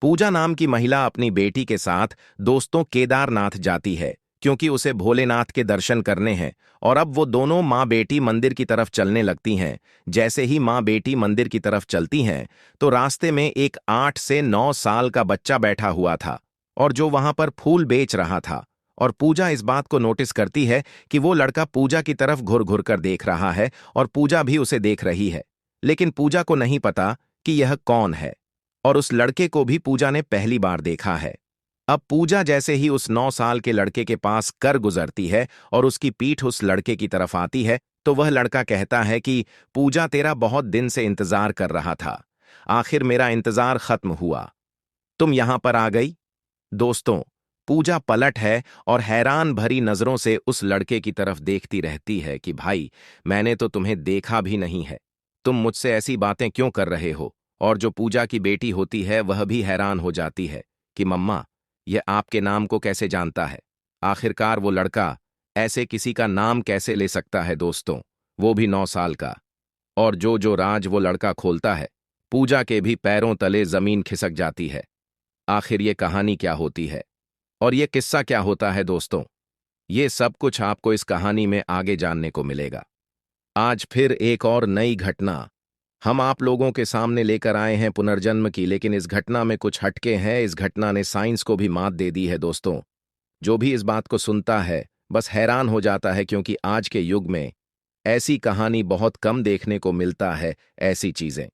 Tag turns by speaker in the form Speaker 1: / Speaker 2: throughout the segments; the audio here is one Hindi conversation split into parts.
Speaker 1: पूजा नाम की महिला अपनी बेटी के साथ दोस्तों केदारनाथ जाती है क्योंकि उसे भोलेनाथ के दर्शन करने हैं। और अब वो दोनों माँ बेटी मंदिर की तरफ चलने लगती हैं। जैसे ही माँ बेटी मंदिर की तरफ चलती हैं तो रास्ते में एक 8 से 9 साल का बच्चा बैठा हुआ था और जो वहां पर फूल बेच रहा था। और पूजा इस बात को नोटिस करती है कि वो लड़का पूजा की तरफ घुर घुर कर देख रहा है और पूजा भी उसे देख रही है। लेकिन पूजा को नहीं पता कि यह कौन है और उस लड़के को भी पूजा ने पहली बार देखा है। अब पूजा जैसे ही उस 9 साल के लड़के के पास कर गुजरती है और उसकी पीठ उस लड़के की तरफ आती है तो वह लड़का कहता है कि पूजा तेरा बहुत दिन से इंतजार कर रहा था, आखिर मेरा इंतजार खत्म हुआ, तुम यहां पर आ गई। दोस्तों, पूजा पलट है और हैरान भरी नजरों से उस लड़के की तरफ देखती रहती है कि भाई, मैंने तो तुम्हें देखा भी नहीं है, तुम मुझसे ऐसी बातें क्यों कर रहे हो। और जो पूजा की बेटी होती है वह भी हैरान हो जाती है कि मम्मा, यह आपके नाम को कैसे जानता है। आखिरकार वो लड़का ऐसे किसी का नाम कैसे ले सकता है दोस्तों, वो भी 9 साल का। और जो जो राज वो लड़का खोलता है, पूजा के भी पैरों तले जमीन खिसक जाती है। आखिर ये कहानी क्या होती है और ये किस्सा क्या होता है दोस्तों, ये सब कुछ आपको इस कहानी में आगे जानने को मिलेगा। आज फिर एक और नई घटना हम आप लोगों के सामने लेकर आए हैं पुनर्जन्म की, लेकिन इस घटना में कुछ हटके हैं। इस घटना ने साइंस को भी मात दे दी है दोस्तों। जो भी इस बात को सुनता है बस हैरान हो जाता है, क्योंकि आज के युग में ऐसी कहानी बहुत कम देखने को मिलता है, ऐसी चीजें।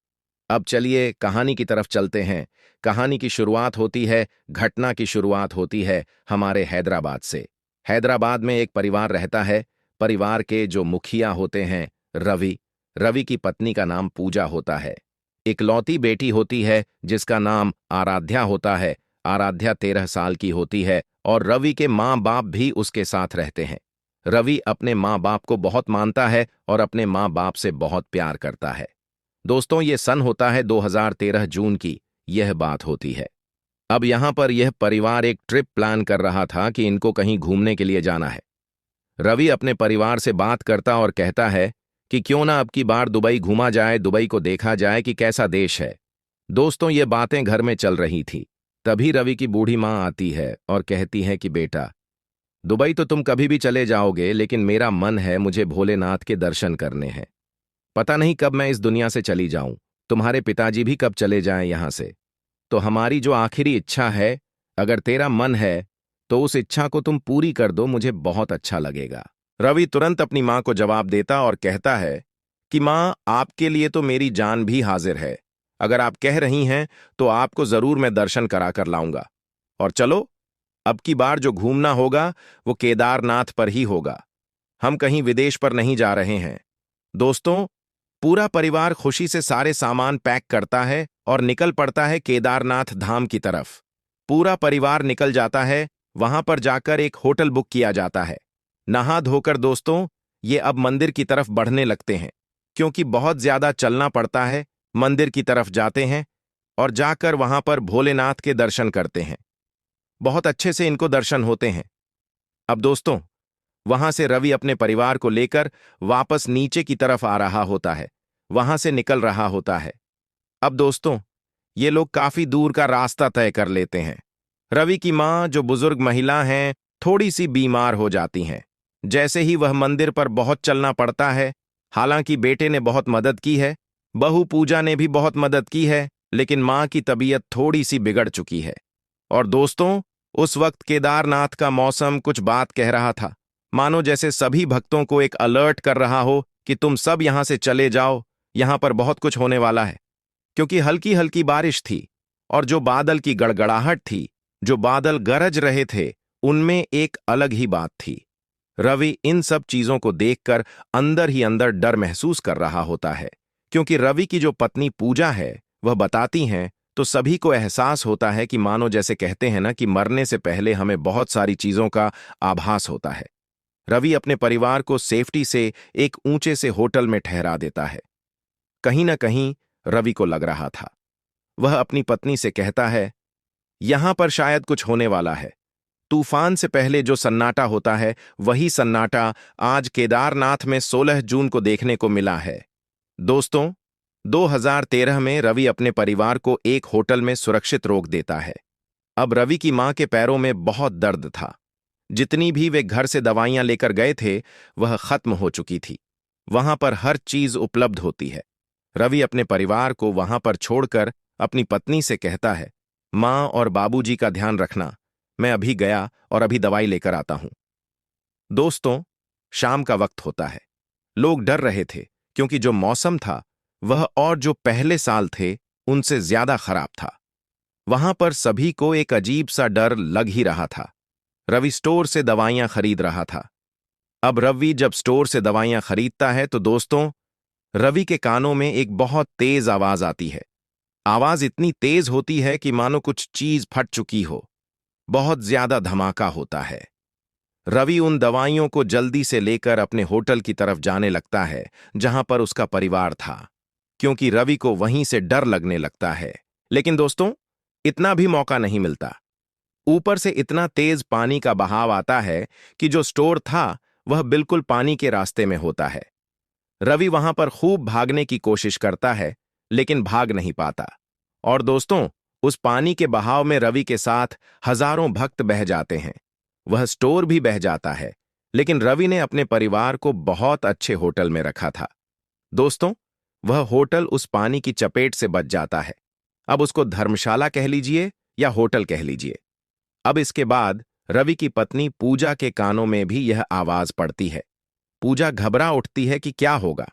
Speaker 1: अब चलिए कहानी की तरफ चलते हैं। कहानी की शुरुआत होती है, घटना की शुरुआत होती है हमारे हैदराबाद से। हैदराबाद में एक परिवार रहता है। परिवार के जो मुखिया होते हैं रवि, रवि की पत्नी का नाम पूजा होता है। इकलौती बेटी होती है जिसका नाम आराध्या होता है। आराध्या 13 साल की होती है और रवि के माँ बाप भी उसके साथ रहते हैं। रवि अपने माँ बाप को बहुत मानता है और अपने माँ बाप से बहुत प्यार करता है। दोस्तों, ये सन होता है 2013 जून की यह बात होती है। अब यहां पर यह परिवार एक ट्रिप प्लान कर रहा था कि इनको कहीं घूमने के लिए जाना है। रवि अपने परिवार से बात करता और कहता है कि क्यों ना अब की बार दुबई घूमा जाए, दुबई को देखा जाए कि कैसा देश है। दोस्तों, ये बातें घर में चल रही थी, तभी रवि की बूढ़ी माँ आती है और कहती है कि बेटा, दुबई तो तुम कभी भी चले जाओगे, लेकिन मेरा मन है मुझे भोलेनाथ के दर्शन करने हैं। पता नहीं कब मैं इस दुनिया से चली जाऊं, तुम्हारे पिताजी भी कब चले जाएं यहां से। तो हमारी जो आखिरी इच्छा है, अगर तेरा मन है तो उस इच्छा को तुम पूरी कर दो, मुझे बहुत अच्छा लगेगा। रवि तुरंत अपनी मां को जवाब देता और कहता है कि मां, आपके लिए तो मेरी जान भी हाजिर है। अगर आप कह रही हैं तो आपको जरूर मैं दर्शन करा कर लाऊंगा। और चलो, अब की बार जो घूमना होगा वो केदारनाथ पर ही होगा, हम कहीं विदेश पर नहीं जा रहे हैं। दोस्तों, पूरा परिवार खुशी से सारे सामान पैक करता है और निकल पड़ता है केदारनाथ धाम की तरफ। पूरा परिवार निकल जाता है। वहां पर जाकर एक होटल बुक किया जाता है। नहा धोकर दोस्तों ये अब मंदिर की तरफ बढ़ने लगते हैं, क्योंकि बहुत ज्यादा चलना पड़ता है। मंदिर की तरफ जाते हैं और जाकर वहां पर भोलेनाथ के दर्शन करते हैं। बहुत अच्छे से इनको दर्शन होते हैं। अब दोस्तों, वहां से रवि अपने परिवार को लेकर वापस नीचे की तरफ आ रहा होता है, वहां से निकल रहा होता है। अब दोस्तों, ये लोग काफी दूर का रास्ता तय कर लेते हैं। रवि की मां, जो बुजुर्ग महिला हैं, थोड़ी सी बीमार हो जाती हैं। जैसे ही वह मंदिर पर बहुत चलना पड़ता है। हालांकि बेटे ने बहुत मदद की है, बहू पूजा ने भी बहुत मदद की है, लेकिन मां की तबीयत थोड़ी सी बिगड़ चुकी है। और दोस्तों, उस वक्त केदारनाथ का मौसम कुछ बात कह रहा था, मानो जैसे सभी भक्तों को एक अलर्ट कर रहा हो कि तुम सब यहां से चले जाओ, यहां पर बहुत कुछ होने वाला है। क्योंकि हल्की हल्की बारिश थी और जो बादल की गड़गड़ाहट थी, जो बादल गरज रहे थे, उनमें एक अलग ही बात थी। रवि इन सब चीजों को देखकर अंदर ही अंदर डर महसूस कर रहा होता है, क्योंकि रवि की जो पत्नी पूजा है वह बताती हैं तो सभी को एहसास होता है कि मानो जैसे कहते हैं ना कि मरने से पहले हमें बहुत सारी चीजों का आभास होता है। रवि अपने परिवार को सेफ्टी से एक ऊंचे से होटल में ठहरा देता है। कहीं ना कहीं रवि को लग रहा था। वह अपनी पत्नी से कहता है, यहां पर शायद कुछ होने वाला है। तूफान से पहले जो सन्नाटा होता है वही सन्नाटा आज केदारनाथ में 16 जून को देखने को मिला है। दोस्तों, 2013 में रवि अपने परिवार को एक होटल में सुरक्षित रोक देता है। अब रवि की मां के पैरों में बहुत दर्द था। जितनी भी वे घर से दवाइयां लेकर गए थे, वह खत्म हो चुकी थी। वहां पर हर चीज उपलब्ध होती है। रवि अपने परिवार को वहां पर छोड़कर अपनी पत्नी से कहता है, मां और बाबूजी का ध्यान रखना, मैं अभी गया और अभी दवाई लेकर आता हूं। दोस्तों, शाम का वक्त होता है। लोग डर रहे थे क्योंकि जो मौसम था वह और जो पहले साल थे उनसे ज्यादा खराब था। वहां पर सभी को एक अजीब सा डर लग ही रहा था। रवि स्टोर से दवाइयां खरीद रहा था। अब रवि जब स्टोर से दवाइयां खरीदता है तो दोस्तों, रवि के कानों में एक बहुत तेज आवाज आती है। आवाज इतनी तेज होती है कि मानो कुछ चीज फट चुकी हो। बहुत ज्यादा धमाका होता है। रवि उन दवाइयों को जल्दी से लेकर अपने होटल की तरफ जाने लगता है जहां पर उसका परिवार था, क्योंकि रवि को वहीं से डर लगने लगता है। लेकिन दोस्तों, इतना भी मौका नहीं मिलता। ऊपर से इतना तेज पानी का बहाव आता है कि जो स्टोर था वह बिल्कुल पानी के रास्ते में होता है। रवि वहां पर खूब भागने की कोशिश करता है, लेकिन भाग नहीं पाता। और दोस्तों, उस पानी के बहाव में रवि के साथ हजारों भक्त बह जाते हैं। वह स्टोर भी बह जाता है, लेकिन रवि ने अपने परिवार को बहुत अच्छे होटल में रखा था। दोस्तों, वह होटल उस पानी की चपेट से बच जाता है। अब उसको धर्मशाला कह लीजिए या होटल कह लीजिए। अब इसके बाद रवि की पत्नी पूजा के कानों में भी यह आवाज पड़ती है। पूजा घबरा उठती है कि क्या होगा।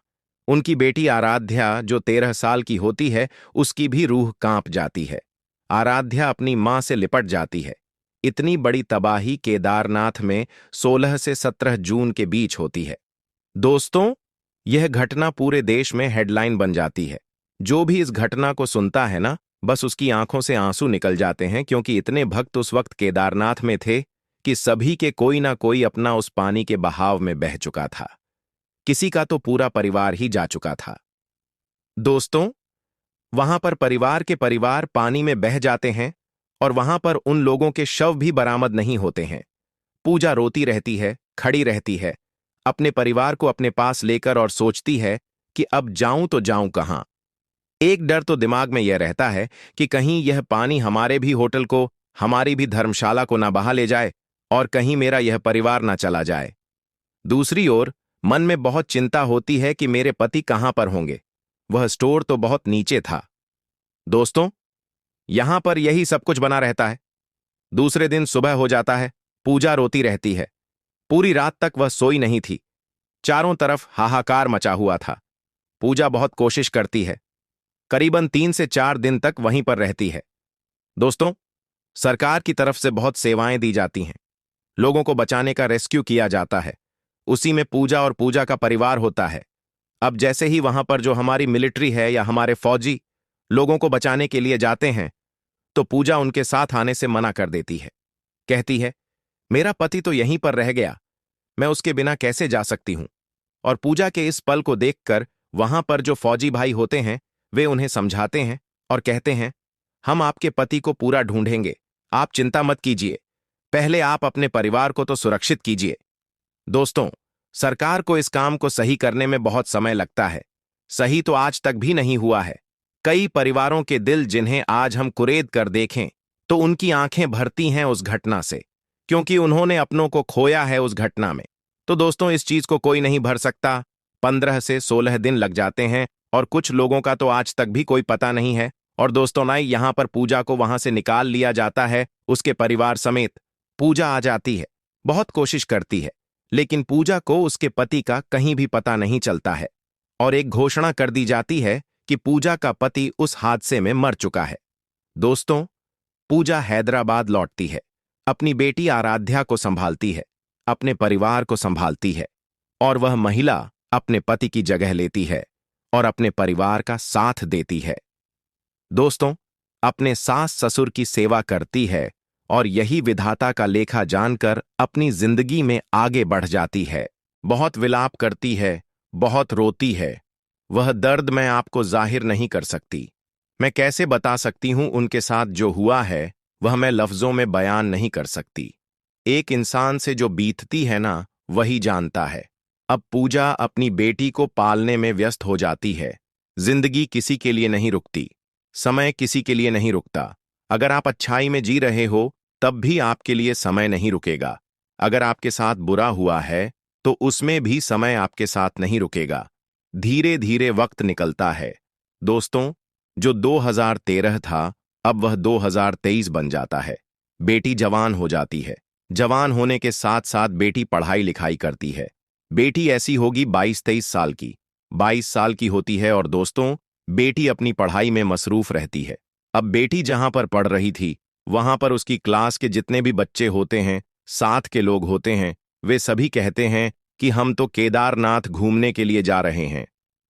Speaker 1: उनकी बेटी आराध्या, जो 13 साल की होती है, उसकी भी रूह कांप जाती है। आराध्या अपनी मां से लिपट जाती है। इतनी बड़ी तबाही केदारनाथ में 16 से 17 जून के बीच होती है। दोस्तों, यह घटना पूरे देश में हेडलाइन बन जाती है। जो भी इस घटना को सुनता है ना, बस उसकी आंखों से आंसू निकल जाते हैं, क्योंकि इतने भक्त उस वक्त केदारनाथ में थे कि सभी के कोई ना कोई अपना उस पानी के बहाव में बह चुका था। किसी का तो पूरा परिवार ही जा चुका था। दोस्तों, वहां पर परिवार के परिवार पानी में बह जाते हैं और वहां पर उन लोगों के शव भी बरामद नहीं होते हैं। पूजा रोती रहती है, खड़ी रहती है, अपने परिवार को अपने पास लेकर, और सोचती है कि अब जाऊं तो जाऊं कहां। एक डर तो दिमाग में यह रहता है कि कहीं यह पानी हमारे भी होटल को, हमारी भी धर्मशाला को ना बहा ले जाए और कहीं मेरा यह परिवार ना चला जाए। दूसरी ओर मन में बहुत चिंता होती है कि मेरे पति कहां पर होंगे। वह स्टोर तो बहुत नीचे था। दोस्तों, यहां पर यही सब कुछ बना रहता है। दूसरे दिन सुबह हो जाता है। पूजा रोती रहती है। पूरी रात तक वह सोई नहीं थी। चारों तरफ हाहाकार मचा हुआ था। पूजा बहुत कोशिश करती है। करीबन 3 से 4 दिन तक वहीं पर रहती है। दोस्तों, सरकार की तरफ से बहुत सेवाएं दी जाती हैं। लोगों को बचाने का रेस्क्यू किया जाता है। उसी में पूजा और पूजा का परिवार होता है। अब जैसे ही वहां पर जो हमारी मिलिट्री है या हमारे फौजी लोगों को बचाने के लिए जाते हैं, तो पूजा उनके साथ आने से मना कर देती है। कहती है, मेरा पति तो यहीं पर रह गया, मैं उसके बिना कैसे जा सकती हूं। और पूजा के इस पल को देखकर वहां पर जो फौजी भाई होते हैं, वे उन्हें समझाते हैं और कहते हैं, हम आपके पति को पूरा ढूंढेंगे, आप चिंता मत कीजिए, पहले आप अपने परिवार को तो सुरक्षित कीजिए। दोस्तों, सरकार को इस काम को सही करने में बहुत समय लगता है। सही तो आज तक भी नहीं हुआ है। कई परिवारों के दिल जिन्हें आज हम कुरेद कर देखें, तो उनकी आंखें भरती हैं उस घटना से, क्योंकि उन्होंने अपनों को खोया है उस घटना में। तो दोस्तों, इस चीज को कोई नहीं भर सकता। 15 से 16 दिन लग जाते हैं और कुछ लोगों का तो आज तक भी कोई पता नहीं है। और दोस्तों ना, यहां पर पूजा को वहां से निकाल लिया जाता है, उसके परिवार समेत। पूजा आ जाती है, बहुत कोशिश करती है, लेकिन पूजा को उसके पति का कहीं भी पता नहीं चलता है। और एक घोषणा कर दी जाती है कि पूजा का पति उस हादसे में मर चुका है। दोस्तों, पूजा हैदराबाद लौटती है, अपनी बेटी आराध्या को संभालती है, अपने परिवार को संभालती है, और वह महिला अपने पति की जगह लेती है और अपने परिवार का साथ देती है। दोस्तों, अपने सास ससुर की सेवा करती है और यही विधाता का लेखा जानकर अपनी जिंदगी में आगे बढ़ जाती है। बहुत विलाप करती है, बहुत रोती है। वह दर्द मैं आपको जाहिर नहीं कर सकती। मैं कैसे बता सकती हूं उनके साथ जो हुआ है, वह मैं लफ्जों में बयान नहीं कर सकती। एक इंसान से जो बीतती है ना, वही जानता है। अब पूजा अपनी बेटी को पालने में व्यस्त हो जाती है। जिंदगी किसी के लिए नहीं रुकती। समय किसी के लिए नहीं रुकता। अगर आप अच्छाई में जी रहे हो, तब भी आपके लिए समय नहीं रुकेगा। अगर आपके साथ बुरा हुआ है, तो उसमें भी समय आपके साथ नहीं रुकेगा। धीरे धीरे वक्त निकलता है। दोस्तों, जो 2013 था, अब वह 2023 बन जाता है। बेटी जवान हो जाती है। जवान होने के साथ साथ बेटी पढ़ाई लिखाई करती है। बेटी ऐसी होगी 22-23 साल की। 22 साल की होती है और दोस्तों, बेटी अपनी पढ़ाई में मसरूफ रहती है। अब बेटी जहां पर पढ़ रही थी, वहां पर उसकी क्लास के जितने भी बच्चे होते हैं, साथ के लोग होते हैं, वे सभी कहते हैं कि हम तो केदारनाथ घूमने के लिए जा रहे हैं।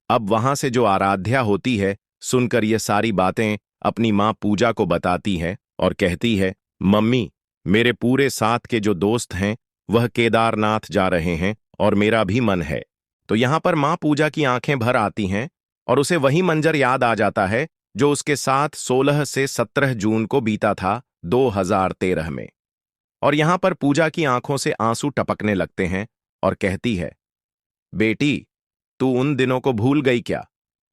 Speaker 1: अब वहां से जो आराध्या होती है, सुनकर ये सारी बातें अपनी माँ पूजा को बताती है और कहती है, मम्मी, मेरे पूरे साथ के जो दोस्त हैं, वह केदारनाथ जा रहे हैं और मेरा भी मन है। तो यहां पर माँ पूजा की आंखें भर आती हैं और उसे वही मंजर याद आ जाता है जो उसके साथ 16 से 17 जून को बीता था 2013 में। और यहां पर पूजा की आंखों से आंसू टपकने लगते हैं और कहती है, बेटी, तू उन दिनों को भूल गई क्या?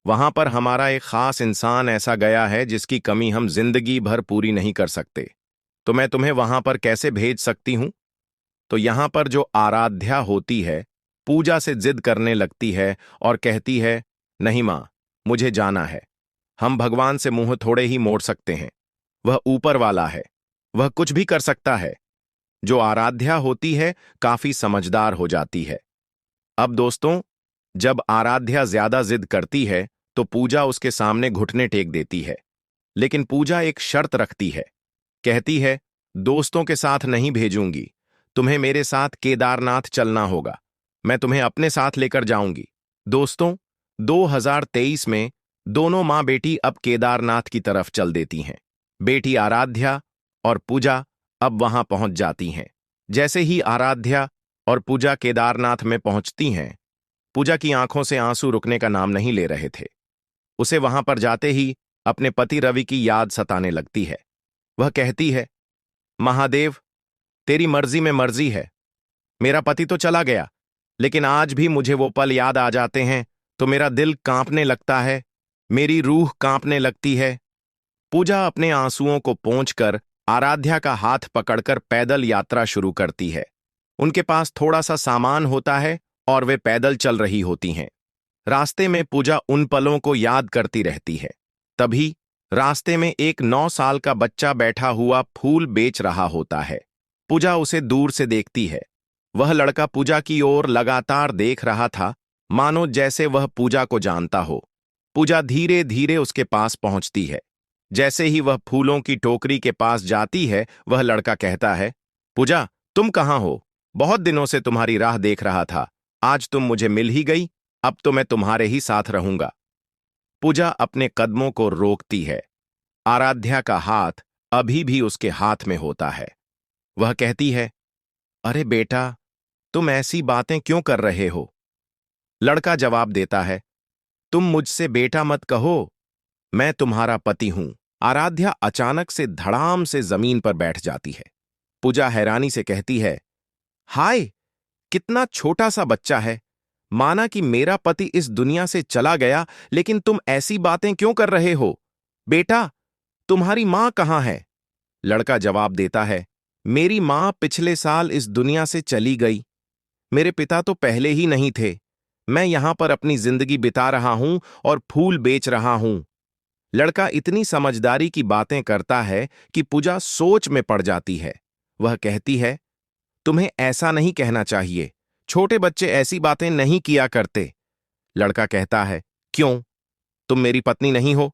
Speaker 1: वहां पर हमारा एक खास इंसान ऐसा गया है जिसकी कमी हम जिंदगी भर पूरी नहीं कर सकते। तो मैं तुम्हें वहां पर कैसे भेज सकती हूं? तो यहां पर जो आराध्या होती है, पूजा से जिद करने लगती है और कहती है, नहीं मां, मुझे जाना है। हम भगवान से मुंह थोड़े ही मोड़ सकते हैं। वह ऊपर वाला है, वह कुछ भी कर सकता है। जो आराध्या होती है, काफी समझदार हो जाती है। अब दोस्तों, जब आराध्या ज्यादा जिद करती है, तो पूजा उसके सामने घुटने टेक देती है। लेकिन पूजा एक शर्त रखती है। कहती है, दोस्तों के साथ नहीं भेजूंगी, तुम्हें मेरे साथ केदारनाथ चलना होगा। मैं तुम्हें अपने साथ लेकर जाऊंगी। दोस्तों, 2023 में दोनों मां बेटी अब केदारनाथ की तरफ चल देती हैं। बेटी आराध्या और पूजा अब वहां पहुंच जाती हैं। जैसे ही आराध्या और पूजा केदारनाथ में पहुंचती हैं, पूजा की आंखों से आंसू रुकने का नाम नहीं ले रहे थे। उसे वहां पर जाते ही अपने पति रवि की याद सताने लगती है। वह कहती है, महादेव, तेरी मर्जी में मर्जी है। मेरा पति तो चला गया, लेकिन आज भी मुझे वो पल याद आ जाते हैं तो मेरा दिल कांपने लगता है, मेरी रूह कांपने लगती है। पूजा अपने आंसुओं को पोंछकर आराध्या का हाथ पकड़कर पैदल यात्रा शुरू करती है। उनके पास थोड़ा सा सामान होता है और वे पैदल चल रही होती हैं। रास्ते में पूजा उन पलों को याद करती रहती है। तभी रास्ते में एक 9 साल का बच्चा बैठा हुआ फूल बेच रहा होता है। पूजा उसे दूर से देखती है। वह लड़का पूजा की ओर लगातार देख रहा था, मानो जैसे वह पूजा को जानता हो। पूजा धीरे धीरे उसके पास पहुंचती है। जैसे ही वह फूलों की टोकरी के पास जाती है, वह लड़का कहता है, पूजा, तुम कहाँ हो? बहुत दिनों से तुम्हारी राह देख रहा था। आज तुम मुझे मिल ही गई। अब तो मैं तुम्हारे ही साथ रहूंगा। पूजा अपने कदमों को रोकती है। आराध्या का हाथ अभी भी उसके हाथ में होता है। वह कहती है, अरे बेटा, तुम ऐसी बातें क्यों कर रहे हो? लड़का जवाब देता है, तुम मुझसे बेटा मत कहो, मैं तुम्हारा पति हूं। आराध्या अचानक से धड़ाम से जमीन पर बैठ जाती है। पूजा हैरानी से कहती है, हाय, कितना छोटा सा बच्चा है। माना कि मेरा पति इस दुनिया से चला गया, लेकिन तुम ऐसी बातें क्यों कर रहे हो? बेटा, तुम्हारी मां कहाँ है? लड़का जवाब देता है, मेरी मां पिछले साल इस दुनिया से चली गई। मेरे पिता तो पहले ही नहीं थे। मैं यहां पर अपनी जिंदगी बिता रहा हूं और फूल बेच रहा हूं। लड़का इतनी समझदारी की बातें करता है कि पूजा सोच में पड़ जाती है। वह कहती है, तुम्हें ऐसा नहीं कहना चाहिए। छोटे बच्चे ऐसी बातें नहीं किया करते। लड़का कहता है, क्यों? तुम मेरी पत्नी नहीं हो?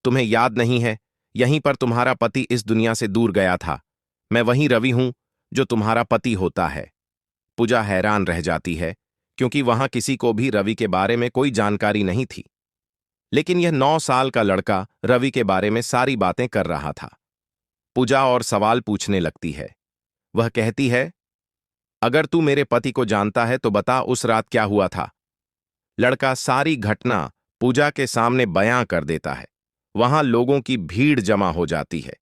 Speaker 1: तुम्हें याद नहीं है, यहीं पर तुम्हारा पति इस दुनिया से दूर गया था। मैं वही रवि हूं जो तुम्हारा पति होता है। पूजा हैरान रह जाती है, क्योंकि वहां किसी को भी रवि के बारे में कोई जानकारी नहीं थी। लेकिन यह 9 साल का लड़का रवि के बारे में सारी बातें कर रहा था। पूजा और सवाल पूछने लगती है। वह कहती है, अगर तू मेरे पति को जानता है तो बता, उस रात क्या हुआ था? लड़का सारी घटना पूजा के सामने बयां कर देता है। वहां लोगों की भीड़ जमा हो जाती है।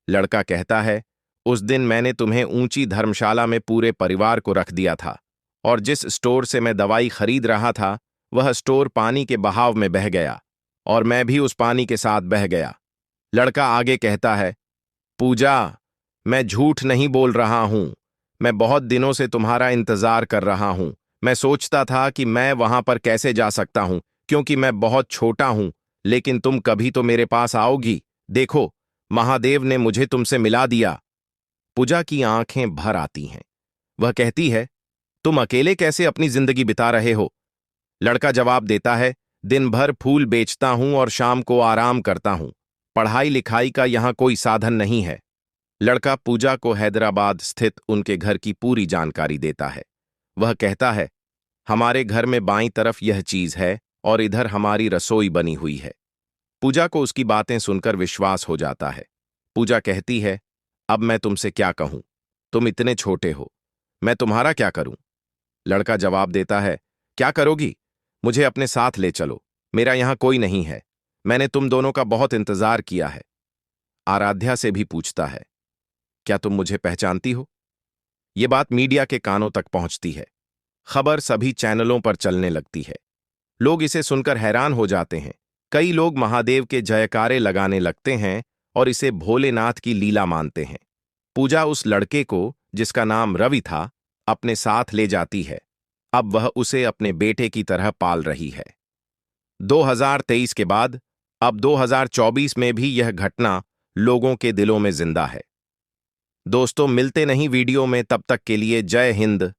Speaker 1: लड़का कहता है, उस दिन मैंने तुम्हें ऊंची धर्मशाला में पूरे परिवार को रख दिया था, और जिस स्टोर से मैं दवाई खरीद रहा था, वह स्टोर पानी के बहाव में बह गया। और मैं भी उस पानी के साथ बह गया। लड़का आगे कहता है, पूजा, मैं झूठ नहीं बोल रहा हूं। मैं बहुत दिनों से तुम्हारा इंतजार कर रहा हूं। मैं सोचता था कि मैं वहां पर कैसे जा सकता हूं, क्योंकि मैं बहुत छोटा हूं, लेकिन तुम कभी तो मेरे पास आओगी। देखो, महादेव ने मुझे तुमसे मिला दिया। पूजा की आंखें भर आती हैं। वह कहती है, तुम अकेले कैसे अपनी जिंदगी बिता रहे हो? लड़का जवाब देता है, दिन भर फूल बेचता हूं और शाम को आराम करता हूं। पढ़ाई लिखाई का यहां कोई साधन नहीं है। लड़का पूजा को हैदराबाद स्थित उनके घर की पूरी जानकारी देता है। वह कहता है, हमारे घर में बाईं तरफ यह चीज है और इधर हमारी रसोई बनी हुई है। पूजा को उसकी बातें सुनकर विश्वास हो जाता है। पूजा कहती है, अब मैं तुमसे क्या कहूं? तुम इतने छोटे हो, मैं तुम्हारा क्या करूं? लड़का जवाब देता है, क्या करोगी? मुझे अपने साथ ले चलो, मेरा यहां कोई नहीं है। मैंने तुम दोनों का बहुत इंतजार किया है। आराध्या से भी पूछता है, क्या तुम मुझे पहचानती हो? ये बात मीडिया के कानों तक पहुंचती है। खबर सभी चैनलों पर चलने लगती है। लोग इसे सुनकर हैरान हो जाते हैं। कई लोग महादेव के जयकारे लगाने लगते हैं और इसे भोलेनाथ की लीला मानते हैं। पूजा उस लड़के को, जिसका नाम रवि था, अपने साथ ले जाती है। अब वह उसे अपने बेटे की तरह पाल रही है। 2023 के बाद अब 2024 में भी यह घटना लोगों के दिलों में जिंदा है। दोस्तों, मिलते नहीं वीडियो में, तब तक के लिए जय हिंद।